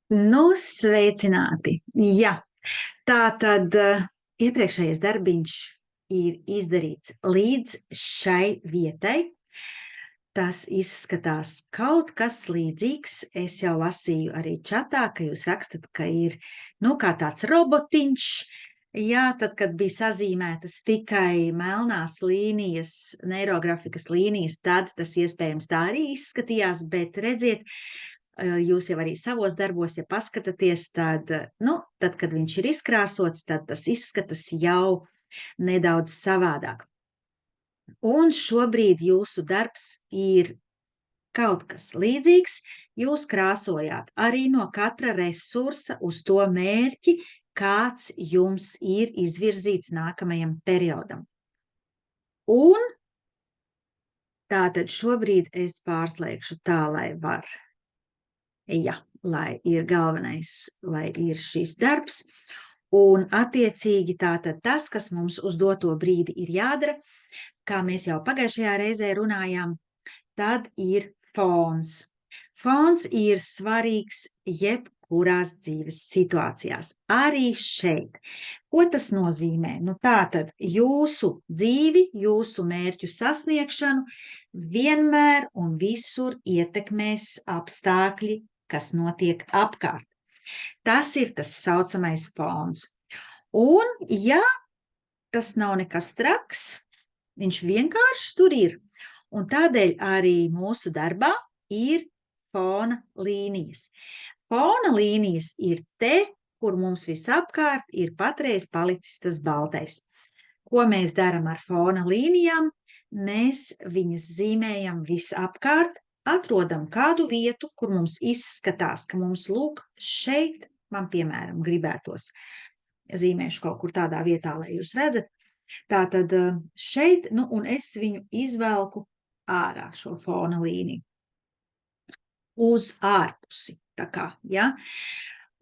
Nu, sveicināti! Jā, tā tad iepriekšējais darbiņš ir izdarīts līdz šai vietai. Tas izskatās kaut kas līdzīgs. Es jau lasīju arī čatā, ka jūs rakstat, ka ir, kā tāds robotiņš. Jā, tad, kad bija sazīmētas tikai melnās līnijas, neirografikas līnijas, tad tas iespējams tā arī izskatījās, bet redziet, jūs jau arī savos darbos, ja paskatāties, tad, kad viņš ir izkrāsots, tad tas izskatas jau nedaudz savādāk. Un šobrīd jūsu darbs ir kaut kas līdzīgs. Jūs krāsojāt arī no katra resursa uz to mērķi, kāds jums ir izvirzīts nākamajam periodam. Un tātad šobrīd es pārslēgšu tā, lai var. Jā, lai ir galvenais, lai ir šis darbs. Un attiecīgi tātad tas, kas mums uz doto brīdi ir jādara, kā mēs jau pagājušajā reizē runājām, tad ir fons. Fons ir svarīgs jebkurās dzīves situācijās, arī šeit. Ko tas nozīmē? Tātad jūsu dzīvi, jūsu mērķu sasniegšanu vienmēr un visur ietekmēs apstākļi, kas notiek apkārt. Tas ir tas saucamais fons. Un, ja tas nav nekas traks, viņš vienkārši tur ir. Un tādēļ arī mūsu darbā ir fona līnijas. Fona līnijas ir te, kur mums visapkārt ir patreiz palicis tas baltais. Ko mēs darām ar fona līnijām? Mēs viņas zīmējam visapkārt, atrodam kādu vietu, kur mums izskatās, ka mums lūk šeit, man piemēram gribētos, zīmēšu kaut kur tādā vietā, lai jūs redzat. Tātad šeit, un es viņu izvelku ārā šo fona līniju. Uz ārpusi, tā kā, ja?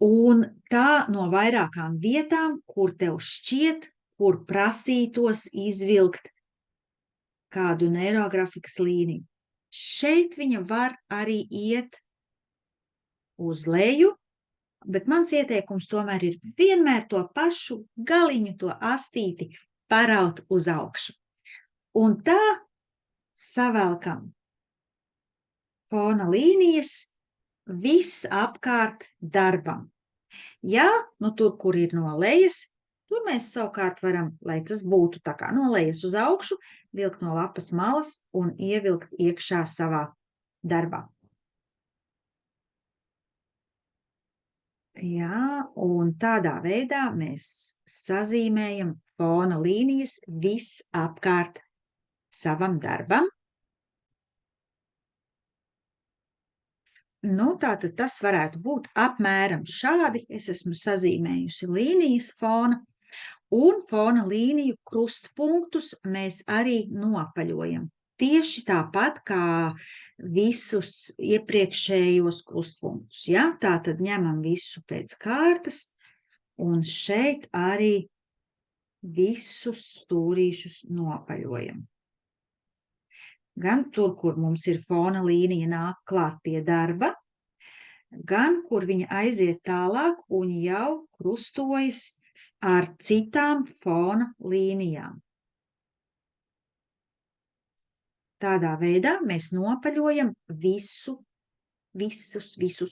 Un tā no vairākām vietām, kur tev šķiet, kur prasītos izvilkt kādu neirografikas līniju. Šeit viņa var arī iet uz leju, bet mans ieteikums tomēr ir vienmēr to pašu galiņu, to astīti paraut uz augšu. Un tā savelkam fona līnijas viss apkārt darbam. Ja, tur, kur ir no lejas, tur mēs savukārt varam, lai tas būtu tā kā no lejas uz augšu, vilkt no lapas malas un ievilkt iekšā savā darbā. Jā, un tādā veidā mēs sazīmējam fona līnijas viss apkārt savam darbam. Tātad tas varētu būt apmēram šādi. Es esmu sazīmējusi līnijas fona, un fona līniju krustpunktus mēs arī nopaļojam. Tieši tāpat kā visus iepriekšējos krustpunktus. Ja? Tātad ņemam visu pēc kārtas, un šeit arī visus stūrīšus nopaļojam. Gan tur, kur mums ir fona līnija nāk klāt pie darba, gan kur viņa aiziet tālāk un jau krustojas ar citām fona līnijām. Tādā veidā mēs nopaļojam visus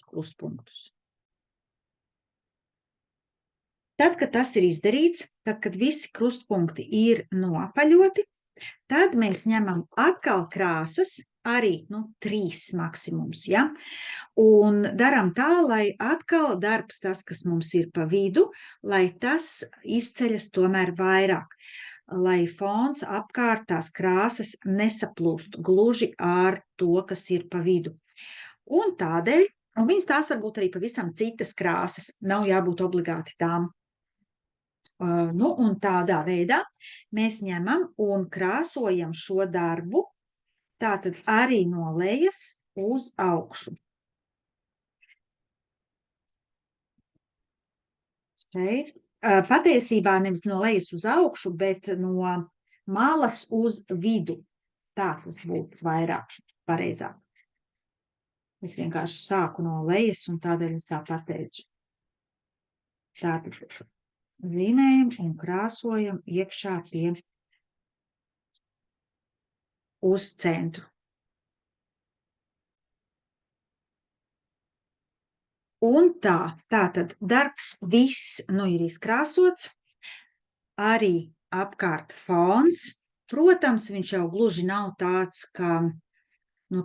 krustpunktus. Tad, kad tas ir izdarīts, tad, kad visi krustpunkti ir nopaļoti, tad mēs ņemam atkal krāsas, arī 3 maksimums, ja? Un daram tā, lai atkal darbs tas, kas mums ir pa vidu, lai tas izceļas tomēr vairāk, lai fons apkārt tās krāsas nesaplūst gluži ar to, kas ir pa vidu. Un tādēļ, un viņas tās var būt arī pavisam citas krāsas, nav jābūt obligāti tām. Un tādā veidā mēs ņemam un krāsojam šo darbu, tātad arī no lejas uz augšu. Šeit. Patiesībā nevis no lejas uz augšu, bet no malas uz vidu. Tā tas būtu vairāk pareizāk. Es vienkārši sāku no lejas, un tādēļ es tā pateicu. Tātad zīmējam un krāsojam iekšā uz centru. Un tātad darbs viss, ir izkrāsots, arī apkārt fons. Protams, viņš jau gluži nav tāds, ka,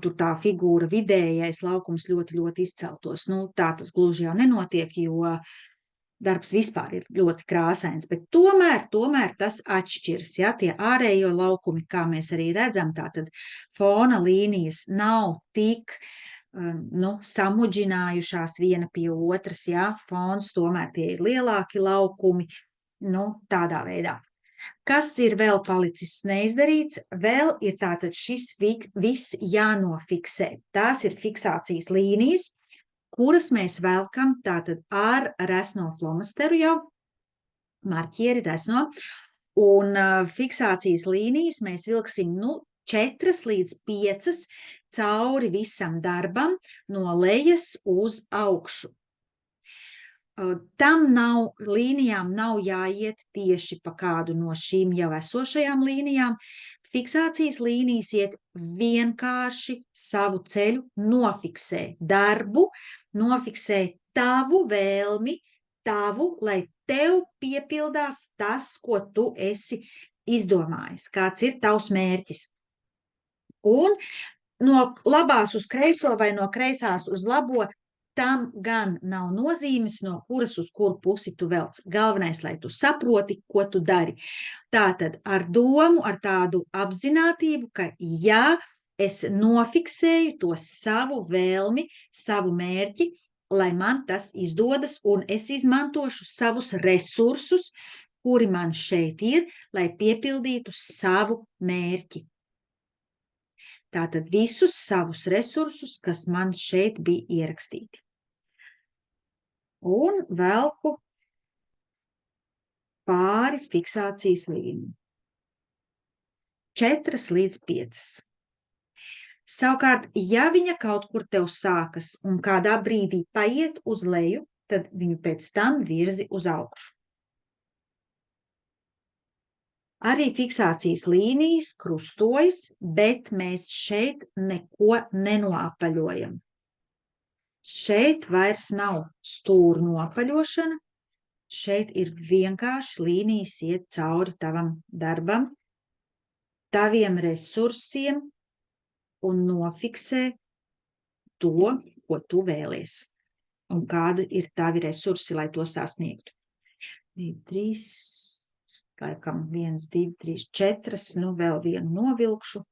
tur tā figūra vidējais laukums ļoti, ļoti izceltos. Tā tas gluži jau nenotiek, jo darbs vispār ir ļoti krāsains, bet tomēr tas atšķiras, ja, tie ārējo laukumi, kā mēs arī redzam, tātad fona līnijas nav tik, samuģinājušās viena pie otras, ja, fons tomēr tie ir lielāki laukumi, tādā veidā. Kas ir vēl palicis neizdarīts? Vēl ir tātad šis viss jānofiksē. Tās ir fiksācijas līnijas, kuras mēs velkam tātad ar resno flomasteru jau, marķieri resno, un fiksācijas līnijas mēs vilksim, 4 līdz 5 cauri visam darbam no lejas uz augšu. Tam līnijām nav jāiet tieši pa kādu no šīm jau esošajām līnijām. Fiksācijas līnijas iet vienkārši savu ceļu, nofiksē darbu, nofiksē tavu vēlmi, lai tev piepildās tas, ko tu esi izdomājis, kāds ir tavs mērķis. Un no labās uz kreiso vai no kreisās uz labo, tam gan nav nozīmes, no kuras uz kuru pusi tu velc. Galvenais, lai tu saproti, ko tu dari. Tātad ar domu, ar tādu apzinātību, ka ja es nofiksēju to savu vēlmi, savu mērķi, lai man tas izdodas, un es izmantošu savus resursus, kuri man šeit ir, lai piepildītu savu mērķi. Tātad visus savus resursus, kas man šeit bija ierakstīti. Un velku pāri fiksācijas līniju. 4 līdz 5. Savukārt, ja viņa kaut kur tev sākas un kādā brīdī paiet uz leju, tad viņu pēc tam virzi uz augšu. Arī fiksācijas līnijas krustojas, bet mēs šeit neko nenoapaļojam. Šeit vairs nav stūra nopaļošana, šeit ir vienkārši līnijas iet cauri tavam darbam, taviem resursiem un nofiksē to, ko tu vēlies. Un kādi ir tavi resursi, lai to sasniegtu. 2, 3, laikam 1, 2, 3, 4, vēl vienu novilkšu.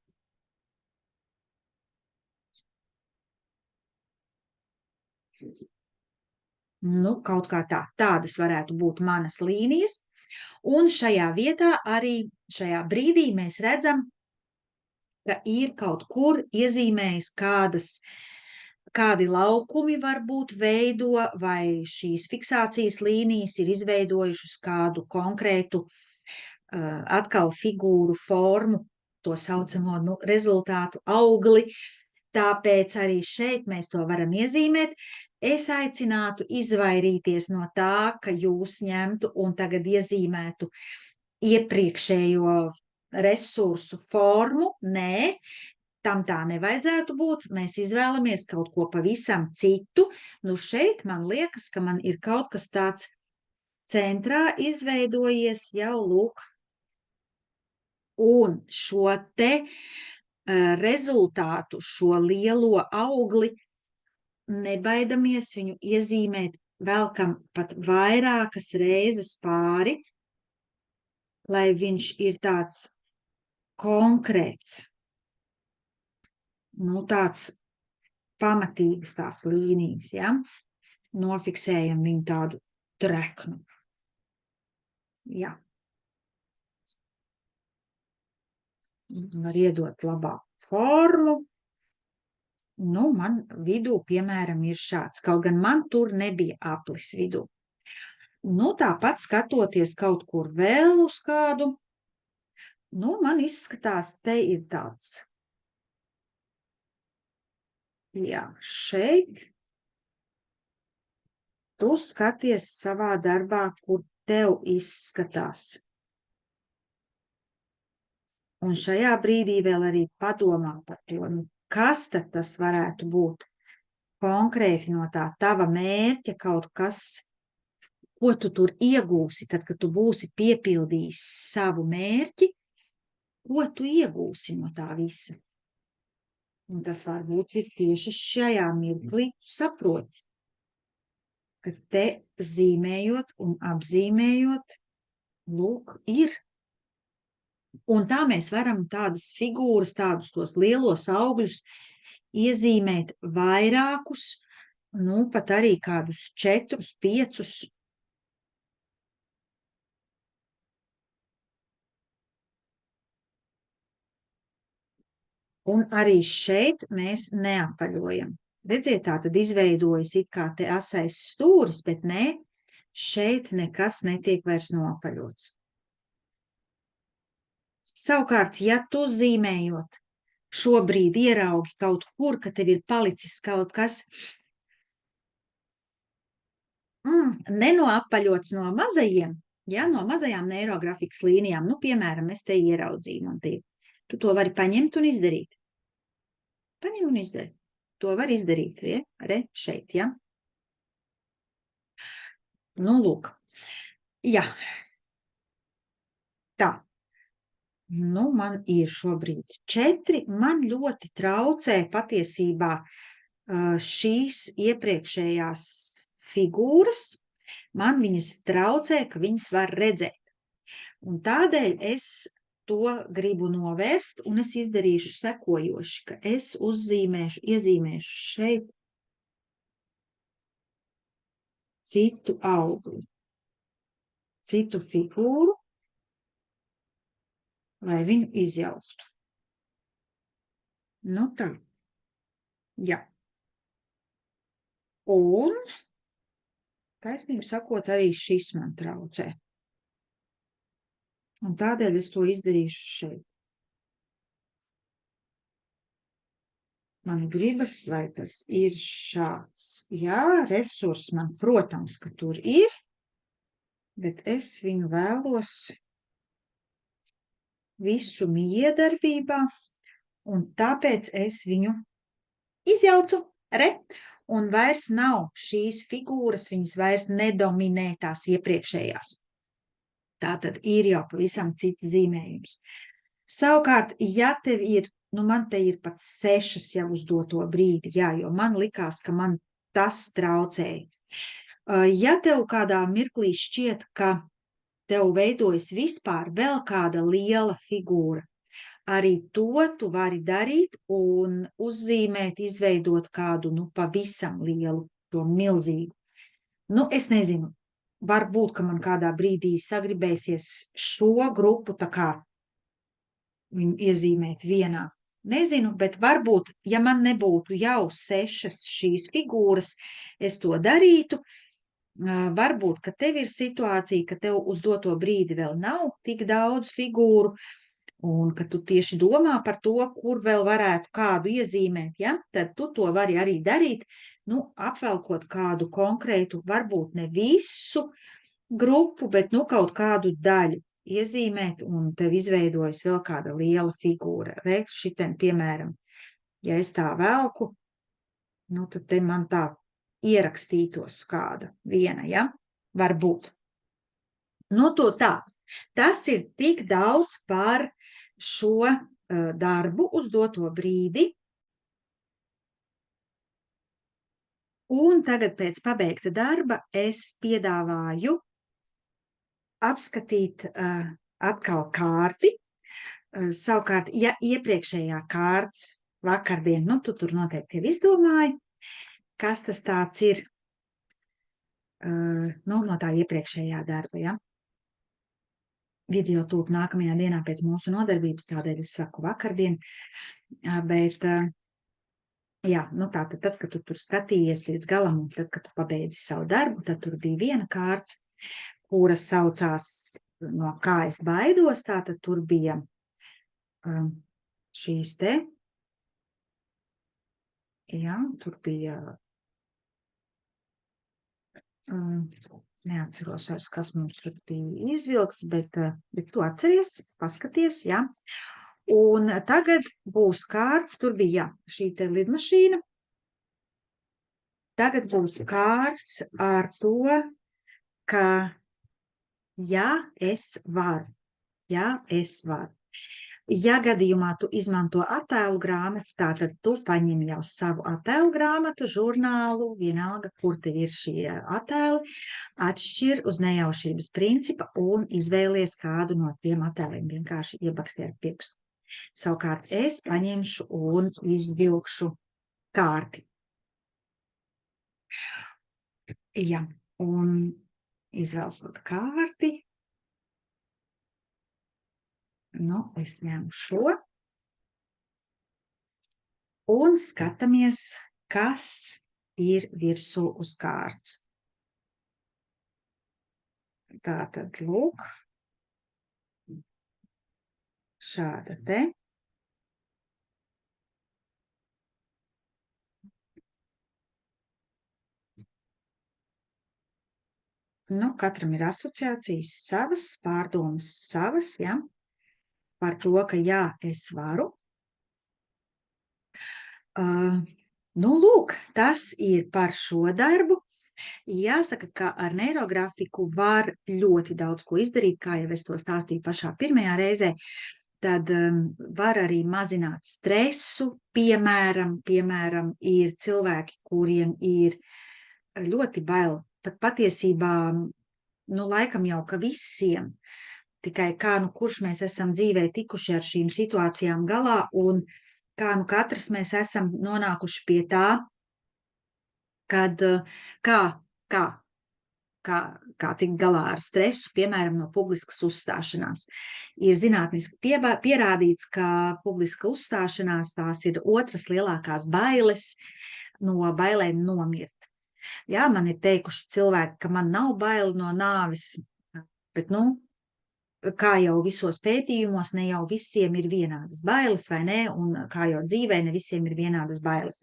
Kaut kā tādas varētu būt manas līnijas, un šajā vietā arī šajā brīdī mēs redzam, ka ir kaut kur iezīmējis kādi laukumi varbūt veido, vai šīs fiksācijas līnijas ir izveidojušas kādu konkrētu atkal figūru formu, to saucamo rezultātu augli, tāpēc arī šeit mēs to varam iezīmēt. Es aicinātu izvairīties no tā, ka jūs ņemtu un tagad iezīmētu iepriekšējo resursu formu. Nē, tam tā nevajadzētu būt. Mēs izvēlamies kaut ko pavisam citu. Šeit man liekas, ka man ir kaut kas tāds centrā izveidojies jau lūk. Un šo te rezultātu, šo lielo augli, nebaidamies viņu iezīmēt, velkam pat vairākas reizes pāri, lai viņš ir tāds konkrēts, tāds pamatīgas tās līnijas, ja? Nofiksējam viņu tādu treknu. Jā. Var iedot labāku formu. Man vidū, piemēram, ir šāds. Kaut gan man tur nebija aplis vidū. Tāpat skatoties kaut kur vēl uz kādu, man izskatās, te ir tāds Jā, šeit tu skaties savā darbā, kur tev izskatās. Un šajā brīdī vēl arī padomā par to, nu, kas tad tas varētu būt konkrēti no tā tava mērķa kaut kas, ko tu tur iegūsi, tad, kad tu būsi piepildījis savu mērķi, ko tu iegūsi no tā visa. Un tas varbūt ir tieši šajā mirklī, tu saproti, ka te zīmējot un apzīmējot, lūk, ir. Un tā mēs varam tādas figūras, tādus tos lielos augļus iezīmēt vairākus, nu, pat arī kādus 4, 5. Un arī šeit mēs neapaļojam. Redziet, tā tad izveidojas it kā te asais stūris, bet nē, šeit nekas netiek vairs noapaļots. Savukārt, ja tu zīmējot šobrīd ieraugi kaut kur, ka tev ir palicis kaut kas nenoapaļots no mazajiem, ja, no mazajām neirografikas līnijām, nu, piemēram, es te ieraudzīju man tie. Tu to vari paņemt un izdarīt. Paņem un izdari. To var izdarīt, re, šeit, ja? Nu, lūk. Jā. Tā. Nu, man ir šobrīd 4. Man ļoti traucē patiesībā šīs iepriekšējās figūras. Man viņas traucē, ka viņas var redzēt. Un tādēļ es to gribu novērst, un es izdarīšu sekojoši, ka es iezīmēšu šeit citu augli, citu figūru, lai viņu izjauktu. Nu tā. Jā. Un, taisnību sakot, arī šis man traucē. Un tādēļ es to izdarīšu šeit. Man gribas, lai tas ir šāds. Jā, resurss man, protams, ka tur ir, bet es viņu vēlos visu miedarbībā, un tāpēc es viņu izjaucu, re, un vairs nav šīs figūras, viņas vairs nedominē tās iepriekšējās. Tātad ir jau pavisam cits zīmējums. Savukārt, ja tev ir, nu man te ir pat 6 jau uz doto brīdi, jā, jo man likās, ka man tas traucēja. Ja tev kādā mirklī šķiet, ka tev veidojas vispār vēl kāda liela figūra, arī to tu vari darīt un uzzīmēt, izveidot kādu, nu, pavisam lielu, to milzīgu. Nu, es nezinu. Varbūt, ka man kādā brīdī sagribēsies šo grupu tā kā viņu iezīmēt vienā. Nezinu, bet varbūt, ja man nebūtu jau 6 šīs figūras, es to darītu. Varbūt, ka tev ir situācija, ka tev uz doto brīdi vēl nav tik daudz figūru, un ka tu tieši domā par to, kur vēl varētu kādu iezīmēt, ja? Tad tu to vari arī darīt, nu, apvelkot kādu konkrētu, varbūt ne visu grupu, bet, nu, kaut kādu daļu iezīmēt, un tev izveidojas vēl kāda liela figūra. Re, šitien, piemēram, ja es tā velku, nu, tad te man tā ierakstītos kāda viena, ja? Varbūt. Nu, to tā. Tas ir tik daudz par šo darbu uz doto brīdi. Un tagad pēc pabeigta darba es piedāvāju apskatīt atkal kārti. Savukārt, ja iepriekšējā kārts vakardien, nu, tu tur noteikti jau izdomāji, kas tas tāds ir, nu, no tā iepriekšējā darba, ja? Video tūp nākamajā dienā pēc mūsu nodarbības, tādēļ es saku vakardien, bet, jā, nu tā, tad, kad tu tur skatījies līdz galam, un tad, kad tu pabeidzi savu darbu, tad tur bija viena kārts, kura saucās No kā es baidos, tātad tur bija šīs te Jā, tur bija, neatceros vairs, kas mums tur bija izvilkts, bet tu atceries, paskaties, jā. Un tagad būs kārts, tur bija, jā, šī te lidmašīna. Tagad būs kārts ar to, ka ja es varu, ja gadījumā tu izmanto attēlu grāmatu, tātad tu paņem jau savu attēlu grāmatu, žurnālu, vienalga, kur tev ir šie attēli, atšķir uz nejaušības principa un izvēlies kādu no tiem attēliem, vienkārši iebaksti ar pirkstu. Savukārt es paņemšu un izvilkšu kārti. Jā, un izvelkot kārti, es ņemu šo un skatāmies, kas ir virsū uz kārts. Tātad, lūk, šāda te. Katram ir asociācijas savas, pārdomas savas, ja, par to, ka jā, es varu. Lūk, tas ir par šo darbu. Jāsaka, ka ar neirografiku var ļoti daudz ko izdarīt, kā jau es to stāstīju pašā pirmajā reizē. Tad var arī mazināt stresu, piemēram, ir cilvēki, kuriem ir ļoti bail, pat patiesībā, laikam jau, ka visiem, tikai kā, kurš mēs esam dzīvē tikuši ar šīm situācijām galā, un kā, katrs mēs esam nonākuši pie tā, kad kā tikt galā ar stresu, piemēram, no publiskas uzstāšanās. Ir zinātniski pierādīts, ka publiska uzstāšanās tās ir otras lielākās bailes no bailēm nomirt. Jā, man ir teikuši cilvēki, ka man nav baili no nāves, bet, kā jau visos pētījumos, ne jau visiem ir vienādas bailes, vai ne, un kā jau dzīvē, ne visiem ir vienādas bailes.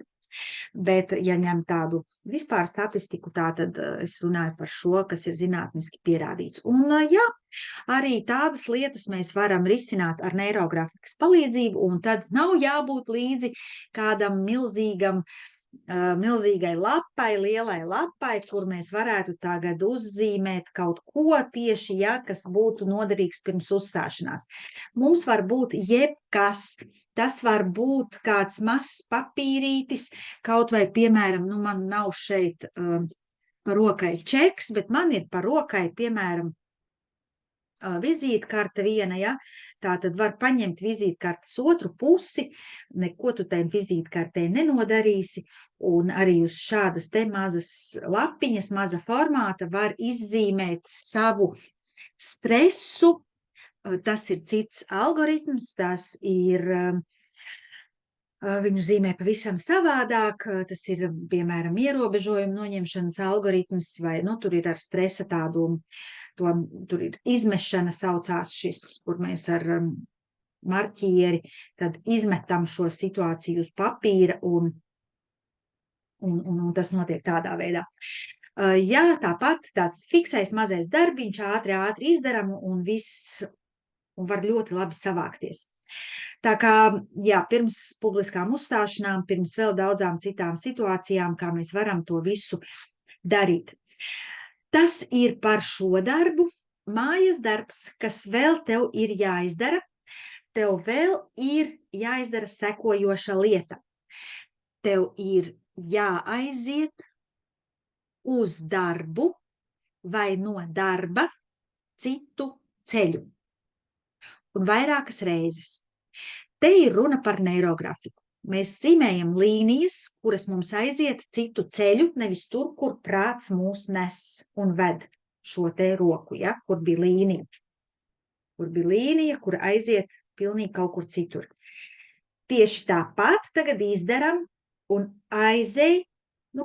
Bet, ja ņem tādu vispār statistiku, tad es runāju par šo, kas ir zinātniski pierādīts. Un, jā, arī tādas lietas mēs varam risināt ar neirografikas palīdzību, un tad nav jābūt līdzi kādam milzīgai lapai, lielai lapai, kur mēs varētu tagad uzzīmēt kaut ko tieši, ja, kas būtu noderīgs pirms uzstāšanās. Mums var būt jebkas. Tas var būt kāds mazs papīrītis, kaut vai, piemēram, man nav šeit par rokai čeks, bet man ir par rokai, piemēram, vizītkarte viena, ja, tā tad var paņemt vizītkartes otru pusi, neko tu tajā vizītkartē nenodarīsi, un arī uz šādas te mazas lapiņas, maza formāta var izzīmēt savu stresu. Tas ir cits algoritms, tas ir, viņu zīmē pavisam savādāk, tas ir, piemēram, ierobežojumu noņemšanas algoritms, vai, tur ir ar stresa tādu, tur ir izmešana saucās šis, kur mēs ar marķieri tad izmetam šo situāciju uz papīra, un tas notiek tādā veidā. Jā, tāpat tāds fiksais mazais darbiņš, ātri izdaram, un viss var ļoti labi savākties. Tā kā, jā, pirms publiskām uzstāšanām, pirms vēl daudzām citām situācijām, kā mēs varam to visu darīt. Tas ir par šo darbu. Mājas darbs, kas vēl tev ir jāizdara, tev vēl ir jāizdara sekojoša lieta. Tev ir jāaiziet uz darbu vai no darba citu ceļu. Un vairākas reizes. Te ir runa par neirografiku. Mēs zīmējam līnijas, kuras mums aiziet citu ceļu, nevis tur, kur prāts mūs nes un ved šo te roku, ja, kur bija līnija. Kur bija līnija, kur aiziet pilnīgi kaut kur citur. Tieši tāpat tagad izdaram un aizej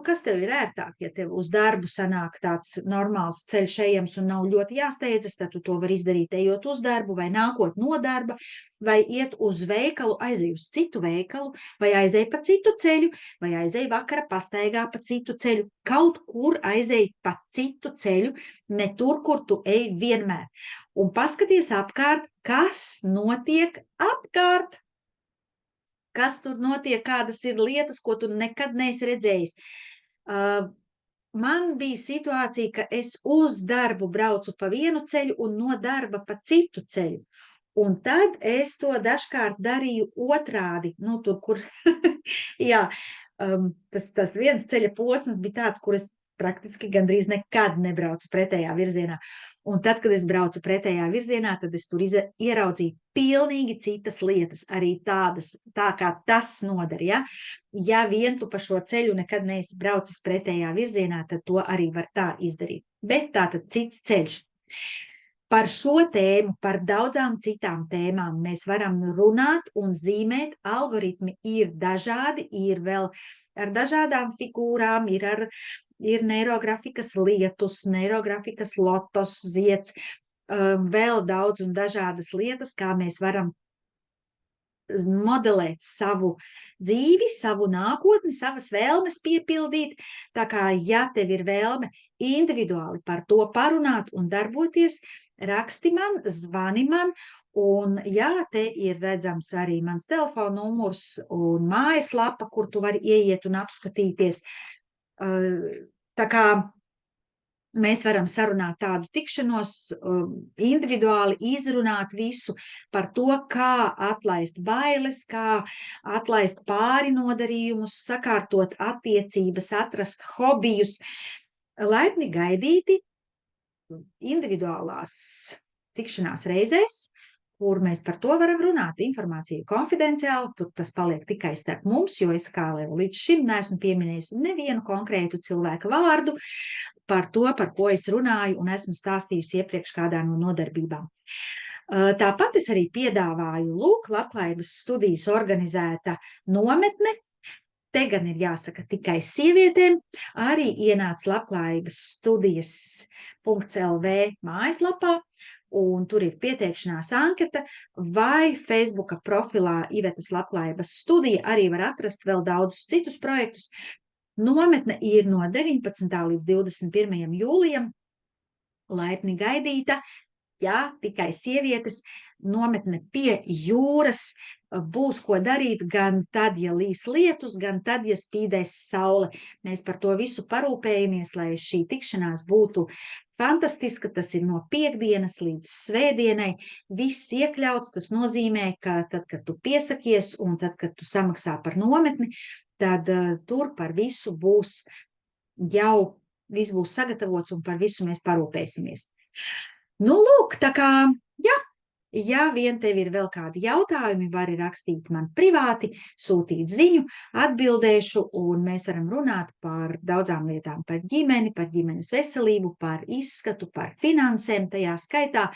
kas tev ir ērtāk, ja tev uz darbu sanāk tāds normāls ceļš ejams un nav ļoti jāsteidzas, tad tu to vari izdarīt ejot uz darbu vai nākot no darba, vai iet uz veikalu, aizej uz citu veikalu, vai aizej pa citu ceļu, vai aizej vakara pastaigā pa citu ceļu. Kaut kur aizej pa citu ceļu, ne tur, kur tu ej vienmēr. Un paskaties apkārt, kas notiek apkārt. Kas tur notiek, kādas ir lietas, ko tu nekad neesi redzējis. Man bija situācija, ka es uz darbu braucu pa vienu ceļu un no darba pa citu ceļu. Un tad es to dažkārt darīju otrādi, tur, kur, jā, tas viens ceļa posms bija tāds, kur es praktiski gandrīz nekad nebraucu pretējā virzienā. Un tad, kad es braucu pretējā virzienā, tad es tur ieraudzīju pilnīgi citas lietas, arī tādas, tā kā tas nodara, ja? Ja vien tu pa šo ceļu nekad neesi braucis pretējā virzienā, tad to arī var tā izdarīt. Bet tātad cits ceļš. Par šo tēmu, par daudzām citām tēmām mēs varam runāt un zīmēt. Algoritmi ir dažādi, ir vēl ar dažādām figūrām, ir neirografikas lietus, neirografikas lotos, zieds, vēl daudz un dažādas lietas, kā mēs varam modelēt savu dzīvi, savu nākotni, savas vēlmes piepildīt. Tā kā, ja tev ir vēlme individuāli par to parunāt un darboties, raksti man, zvani man, un jā, te ir redzams arī mans telefona numurs un mājaslapa, kur tu vari ieiet un apskatīties. Tā kā mēs varam sarunāt tādu tikšanos, individuāli izrunāt visu par to, kā atlaist bailes, kā atlaist pārinodarījumus, sakārtot attiecības, atrast hobijus. Laipni gaidīti individuālās tikšanās reizēs, kur mēs par to varam runāt. Informācija konfidenciāli, tur tas paliek tikai starp mums, jo es kā līdz šim neesmu pieminējusi nevienu konkrētu cilvēku vārdu par to, par ko es runāju un esmu stāstījusi iepriekš kādā no nodarbībām. Tāpat es arī piedāvāju labklājības studijas organizēta nometne. Te gan ir jāsaka tikai sievietēm, arī ienāc labklājības studijas.lv mājaslapā, un tur ir pieteikšanās anketa, vai Facebooka profilā Ivetas labklājības studija arī var atrast vēl daudzus citus projektus. Nometne ir no 19. līdz 21. jūlijam, laipni gaidīta, jā, tikai sievietes, nometne pie jūras, būs ko darīt gan tad, ja līs lietus, gan tad, ja spīdēs saule. Mēs par to visu parūpējamies, lai šī tikšanās būtu fantastiska. Tas ir no piekdienas līdz svētdienai. Viss iekļauts, tas nozīmē, ka tad, kad tu piesakies un tad, kad tu samaksā par nometni, tad tur par visu būs viss būs sagatavots un par visu mēs parūpēsimies. Lūk, tā kā, jā. Ja vien tev ir vēl kādi jautājumi, vari rakstīt man privāti, sūtīt ziņu, atbildēšu, un mēs varam runāt par daudzām lietām, par ģimeni, par ģimenes veselību, par izskatu, par finansēm, tajā skaitā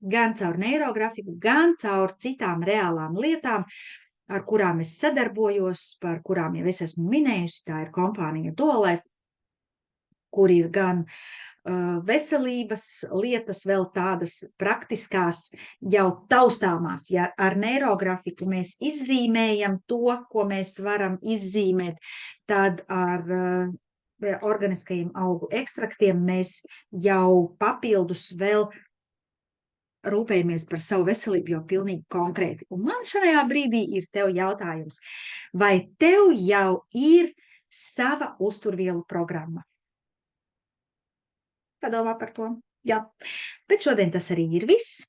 gan caur neirografiku, gan caur citām reālām lietām, ar kurām es sadarbojos, par kurām jau es esmu minējusi. Tā ir kompānija Duolife, kur ir gan veselības lietas, vēl tādas praktiskās, jau taustāmās. Ja ar neirografiku mēs izzīmējam to, ko mēs varam izzīmēt, tad ar organiskajiem augu ekstraktiem mēs jau papildus vēl rūpējamies par savu veselību jau pilnīgi konkrēti. Un man šajā brīdī ir tev jautājums, vai tev jau ir sava uzturvielu programma? Padomā par to. Jā. Bet šodien tas arī ir viss.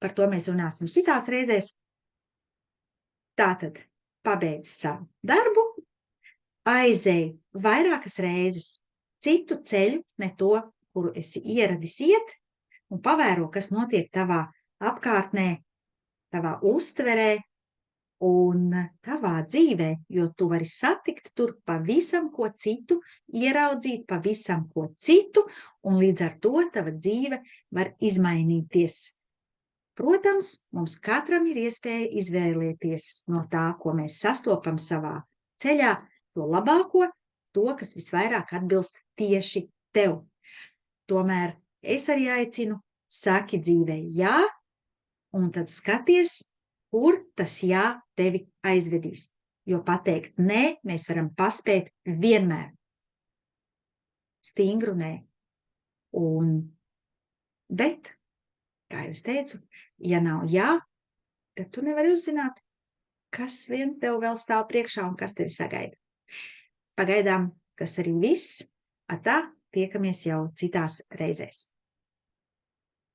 Par to mēs runāsim citās reizēs. Tātad pabeidz savu darbu, aizej vairākas reizes citu ceļu, ne to, kuru esi ieradis iet, un pavēro, kas notiek tavā apkārtnē, tavā uztverē un tavā dzīvē, jo tu vari satikt tur pavisam ko citu, ieraudzīt pavisam ko citu, un līdz ar to tava dzīve var izmainīties. Protams, mums katram ir iespēja izvēlēties no tā, ko mēs sastopam savā ceļā, to labāko, to, kas visvairāk atbilst tieši tev. Tomēr es arī aicinu, saki dzīvē jā, un tad skaties, kur tas jā tevi aizvedīs. Jo pateikt nē, mēs varam paspēt vienmēr. Stingru nē. Bet, kā jau es teicu, ja nav jā, tad tu nevari uzzināt, kas vien tev vēl stāv priekšā un kas tevi sagaida. Pagaidām tas arī viss. Atā, tiekamies jau citās reizēs.